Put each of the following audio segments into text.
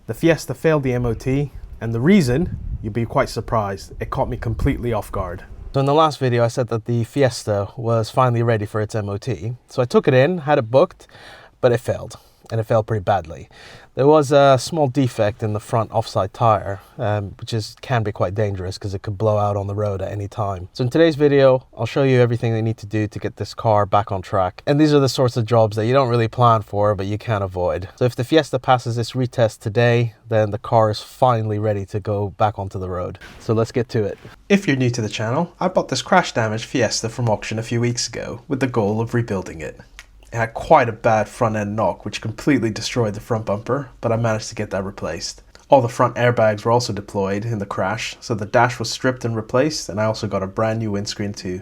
The Fiesta failed the MOT, and the reason, you'd be quite surprised, it caught me completely off guard. So in the last video I said that the Fiesta was finally ready for its MOT. So I took it in, had it booked, but it failed. And it failed pretty badly. There was a small defect in the front offside tire, which can be quite dangerous because it could blow out on the road at any time. So in today's video, I'll show you everything they need to do to get this car back on track. And these are the sorts of jobs that you don't really plan for, but you can't avoid. So if the Fiesta passes this retest today, then the car is finally ready to go back onto the road. So let's get to it. If you're new to the channel, I bought this crash damaged Fiesta from auction a few weeks ago with the goal of rebuilding it. It had quite a bad front end knock which completely destroyed the front bumper, but I managed to get that replaced. All the front airbags were also deployed in the crash, so the dash was stripped and replaced, and I also got a brand new windscreen too.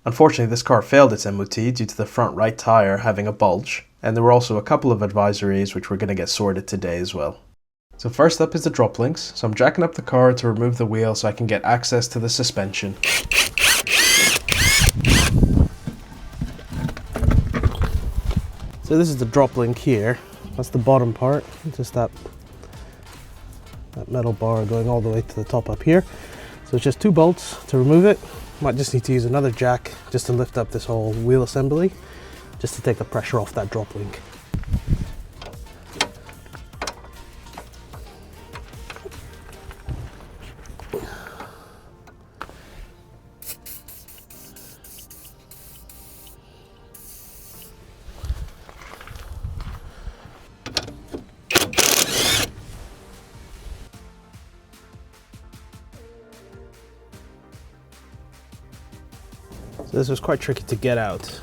Unfortunately, this car failed its MOT due to the front right tire having a bulge, and there were also a couple of advisories which were going to get sorted today as well. So first up is the drop links, so I'm jacking up the car to remove the wheel so I can get access to the suspension. So this is the drop link here. That's the bottom part, just that metal bar going all the way to the top up here. So it's just 2 bolts to remove it. Might just need to use another jack just to lift up this whole wheel assembly, just to take the pressure off that drop link. So this was quite tricky to get out,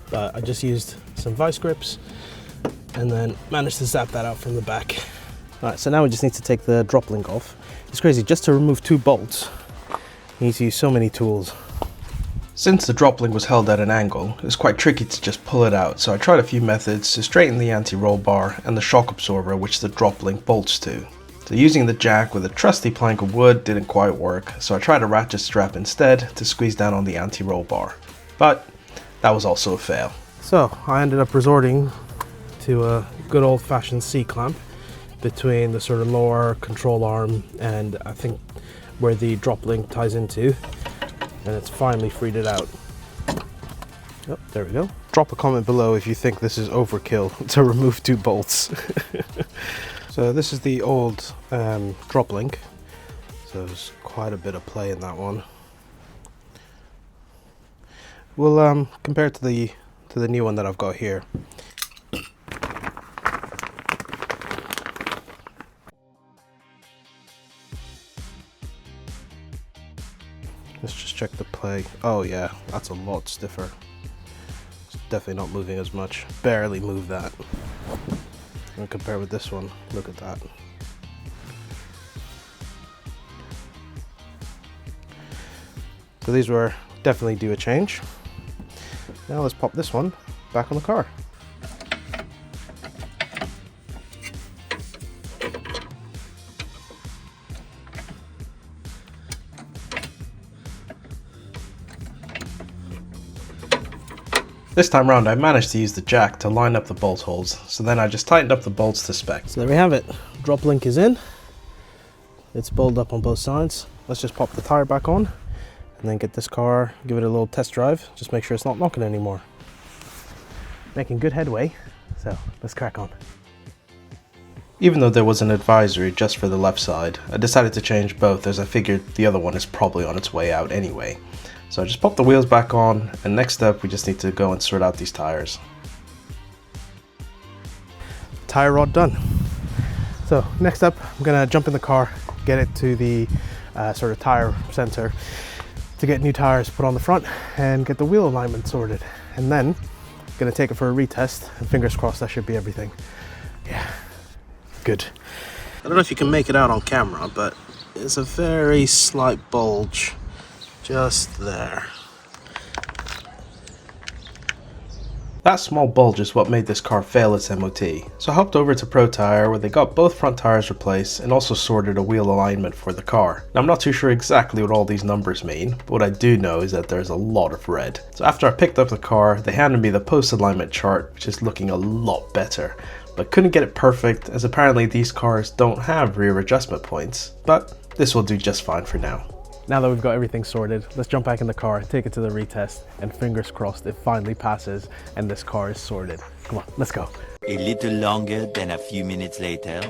but I just used some vice grips and then managed to zap that out from the back. Alright, so now we just need to take the drop link off. It's crazy, just to remove 2 bolts, you need to use so many tools. Since the drop link was held at an angle, it was quite tricky to just pull it out, so I tried a few methods to straighten the anti-roll bar and the shock absorber which the drop link bolts to. So using the jack with a trusty plank of wood didn't quite work, so I tried a ratchet strap instead to squeeze down on the anti-roll bar. But that was also a fail. So I ended up resorting to a good old-fashioned C-clamp between the sort of lower control arm and I think where the drop link ties into, and it's finally freed it out. Oh, there we go. Drop a comment below if you think this is overkill to remove 2 bolts. So this is the old drop link, so there's quite a bit of play in that one. We'll compare it to the new one that I've got here. Let's just check the play. Oh yeah, that's a lot stiffer. It's definitely not moving as much. Barely move that. And compare with this one, look at that. So these were definitely due a change. Now let's pop this one back on the car. This time round I managed to use the jack to line up the bolt holes, so then I just tightened up the bolts to spec. So there we have it, drop link is in, it's bolted up on both sides. Let's just pop the tire back on and then get this car, give it a little test drive, just make sure it's not knocking anymore. Making good headway, so let's crack on. Even though there was an advisory just for the left side, I decided to change both as I figured the other one is probably on its way out anyway. So I just popped the wheels back on, and next up we just need to go and sort out these tires. Tire rod done. So next up I'm gonna jump in the car, get it to the sort of tire center to get new tires put on the front and get the wheel alignment sorted. And then I'm gonna take it for a retest, and fingers crossed that should be everything. Yeah, good. I don't know if you can make it out on camera, but it's a very slight bulge just there. That small bulge is what made this car fail its MOT, so I hopped over to Pro Tire where they got both front tires replaced and also sorted a wheel alignment for the car. Now I'm not too sure exactly what all these numbers mean, but what I do know is that there's a lot of red. So after I picked up the car, they handed me the post alignment chart, which is looking a lot better. but couldn't get it perfect as apparently these cars don't have rear adjustment points, but this will do just fine for now. Now that we've got everything sorted, let's jump back in the car, take it to the retest, and fingers crossed it finally passes and this car is sorted. Come on, let's go. A little longer than a few minutes later.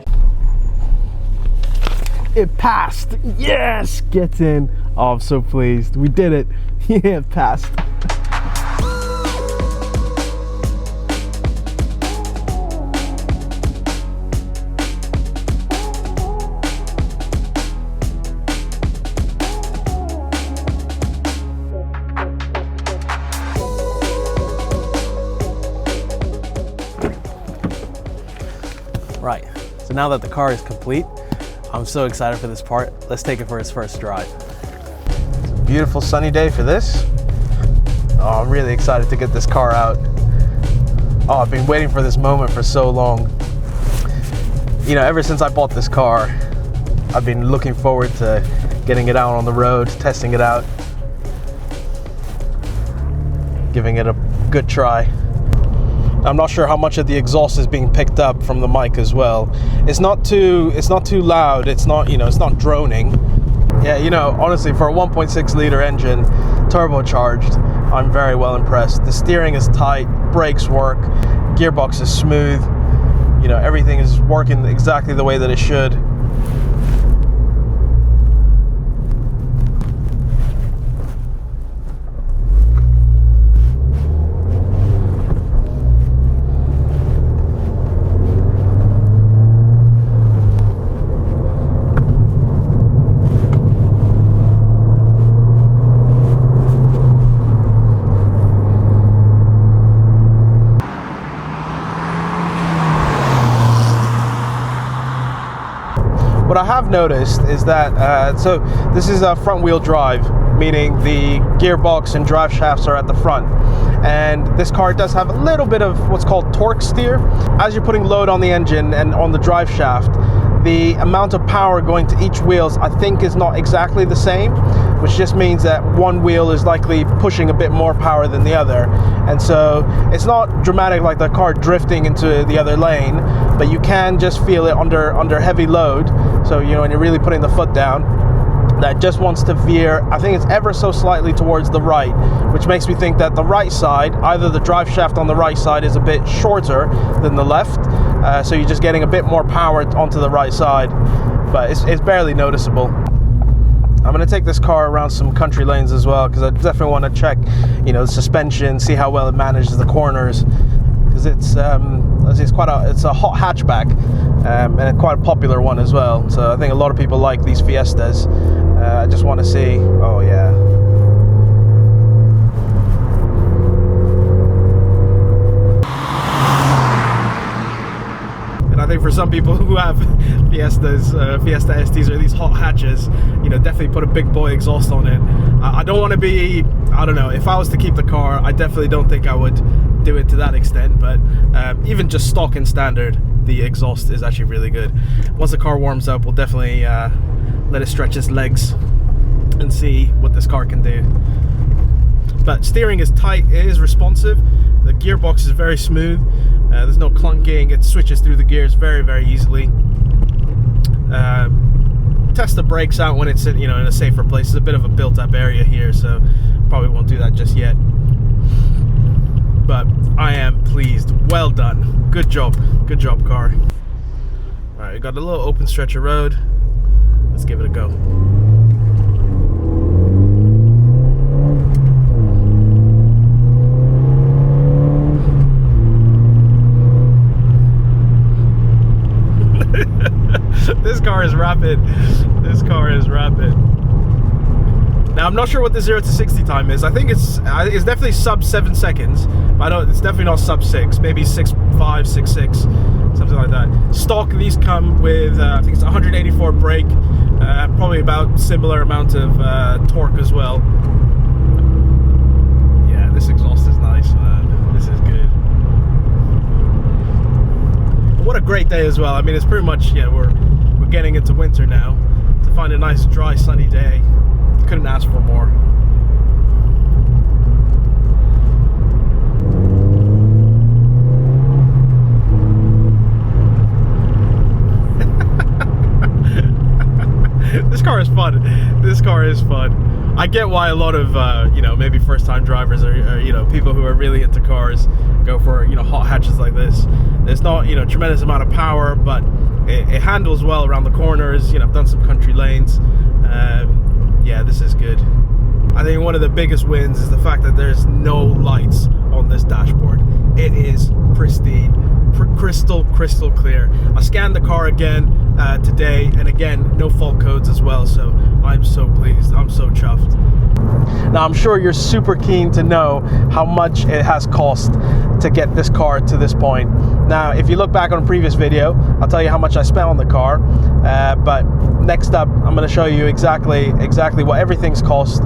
It passed! Yes! Get in! Oh, I'm so pleased. We did it! Yeah, it passed. Right, so now that the car is complete, I'm so excited for this part. Let's take it for its first drive. It's a beautiful sunny day for this. Oh, I'm really excited to get this car out. Oh, I've been waiting for this moment for so long. You know, ever since I bought this car, I've been looking forward to getting it out on the road, testing it out, giving it a good try. I'm not sure how much of the exhaust is being picked up from the mic as well. It's not too loud. It's not, you know, it's not droning. Yeah, you know, honestly, for a 1.6 liter engine, turbocharged, I'm very well impressed. The steering is tight, brakes work, gearbox is smooth. You know, everything is working exactly the way that it should. What I have noticed is that, so this is a front wheel drive, meaning the gearbox and drive shafts are at the front. And this car does have a little bit of what's called torque steer. As you're putting load on the engine and on the drive shaft, the amount of power going to each wheels, I think, is not exactly the same, which just means that one wheel is likely pushing a bit more power than the other. And so it's not dramatic like the car drifting into the other lane, but you can just feel it under heavy load. So, you know, when you're really putting the foot down, that just wants to veer, I think it's ever so slightly towards the right, which makes me think that the right side, either the drive shaft on the right side is a bit shorter than the left, so you're just getting a bit more power onto the right side, but it's barely noticeable. I'm going to take this car around some country lanes as well, because I definitely want to check, you know, the suspension, see how well it manages the corners, because it's a hot hatchback, and quite a popular one as well. So I think a lot of people like these Fiestas. I just want to see. Oh yeah. And I think for some people who have Fiestas, Fiesta STs, or these hot hatches, you know, definitely put a big boy exhaust on it. I don't want to be, I don't know, if I was to keep the car, I definitely don't think I would do it to that extent, but even just stock and standard, the exhaust is actually really good. Once the car warms up, we'll definitely let it stretch its legs and see what this car can do. But steering is tight, it is responsive, the gearbox is very smooth, there's no clunking, it switches through the gears very, very easily. Test the brakes out when it's in, you know, in a safer place. It's a bit of a built-up area here, so probably won't do that just yet. But I am pleased. Well done. Good job, car. All right, we got a little open stretch of road. Let's give it a go. This car is rapid. This car is rapid. Now I'm not sure what the 0 to 60 time is. I think it's definitely sub 7 seconds. But it's definitely not sub 6. Maybe 6.5, 6.6, something like that. Stock, these come with I think it's 184 brake, probably about similar amount of torque as well. Yeah, this exhaust is nice, man. This is good. What a great day as well. I mean, it's pretty much, yeah, we're getting into winter now. To find a nice dry sunny day, couldn't ask for more. this car is fun. This car is fun. I get why a lot of, you know, maybe first-time drivers or, you know, people who are really into cars go for, you know, hot hatches like this. There's not, you know, tremendous amount of power, but it handles well around the corners. You know, I've done some country lanes. Yeah, this is good. I think one of the biggest wins is the fact that there's no lights on this dashboard. It is pristine, crystal clear. I scanned the car again today, and again, no fault codes as well, so I'm so pleased. I'm so chuffed. Now, I'm sure you're super keen to know how much it has cost to get this car to this point. Now, if you look back on a previous video, I'll tell you how much I spent on the car, but next up, I'm going to show you exactly what everything's cost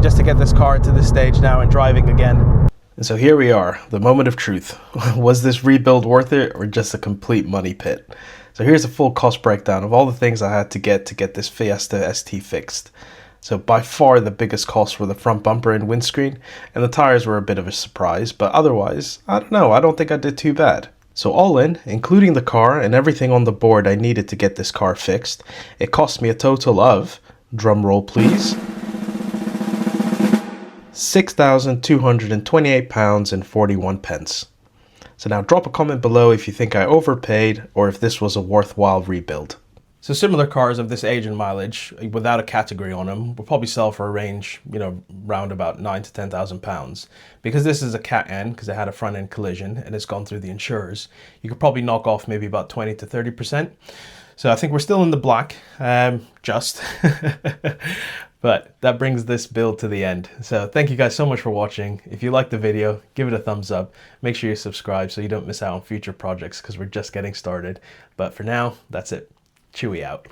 just to get this car to this stage now and driving again. And so here we are, the moment of truth. Was this rebuild worth it, or just a complete money pit? So here's a full cost breakdown of all the things I had to get this Fiesta ST fixed. So by far the biggest costs were the front bumper and windscreen, and the tires were a bit of a surprise, but otherwise, I don't know, I don't think I did too bad. So all in, including the car and everything on the board I needed to get this car fixed, it cost me a total of, drum roll please, £6,228.41. So now drop a comment below if you think I overpaid or if this was a worthwhile rebuild. So similar cars of this age and mileage, without a category on them, will probably sell for a range, you know, round about £9,000 to £10,000. Because this is a CAT N, because it had a front end collision and it's gone through the insurers, you could probably knock off maybe about 20 to 30%. So I think we're still in the black, just. But that brings this build to the end. So thank you guys so much for watching. If you liked the video, give it a thumbs up. Make sure you subscribe so you don't miss out on future projects, because we're just getting started. But for now, that's it. Chewy out.